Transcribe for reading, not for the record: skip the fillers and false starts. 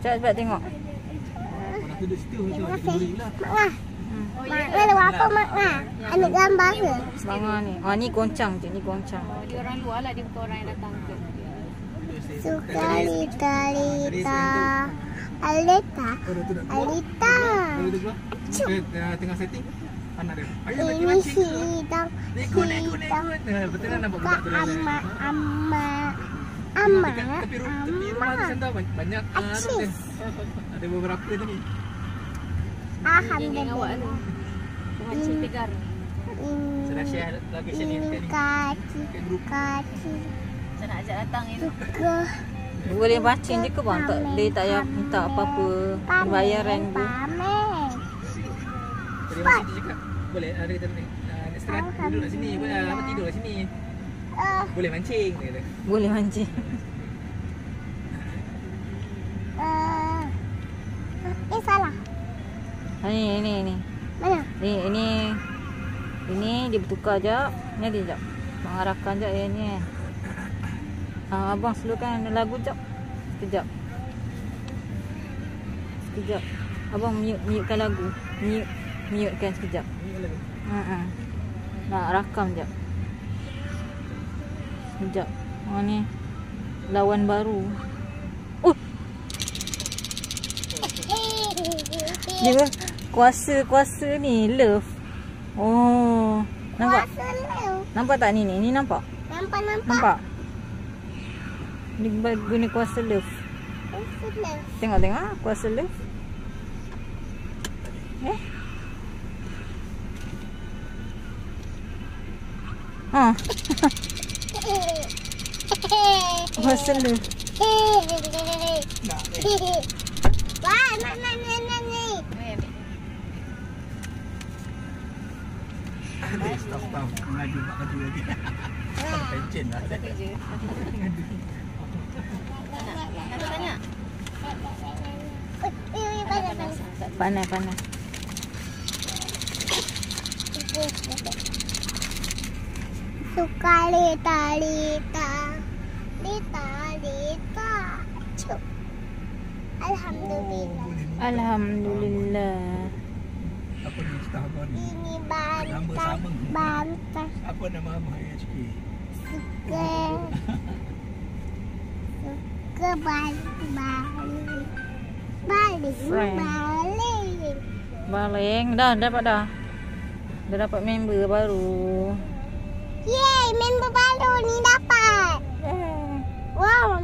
Cepat tengok. Orang duduk situ macam lah. Mak Ngah apa Mak Ngah? Ambil gambar ke? Bangah ni. Oh ni goncang je, ni goncang. Dia orang luar lah, dia bukan orang yang datang ke. Sukalita Alita. Alita. Tengah setting. Anak dia. Ayah lagi Ini mancing. sidang. Ikut. Betul lah nampak budak tu. Tapi rumah di sana banyak dia. Ada beberapa tadi. Geng awak tu. Mancing tegar. Saya share location ni sekali. Kaki. Saya nak ajak datang ni. Boleh mancing je ke bang? Tak, dia tak payah minta apa-apa bayaran tu. Tadi masih dia cakap boleh ada kata istirahat duduk kat sini, apa tidur kat sini. Boleh mancing dia kata. Boleh mancing. Salah. Ni. Mana? Ini dia bertukar jap. Ni dia jap. Bang arahkan jap yang ni. Abang slowkan lagu jap. Sekejap. Abang mute-kan lagu. Mute-kan sekejap. Nak rakam jap. Sekejap. Ni lawan baru. Dia kuasa ni love. Oh, nampak? Nampak tak ni? Ni nampak? Nampak? Dia guna kuasa love. Tengok kuasa love. Kuasa love. Wah, mana. Stop mengadu lagi. Pencen lah. Panas. Sukalita. Cuk. Alhamdulillah. Apa ni cerita abang ni? Ini bantai. Apa nama abang yang sikit? Suka Baling. Dah dapat dah. Dah dapat member baru. Yeay, member baru ni dapat. Wow,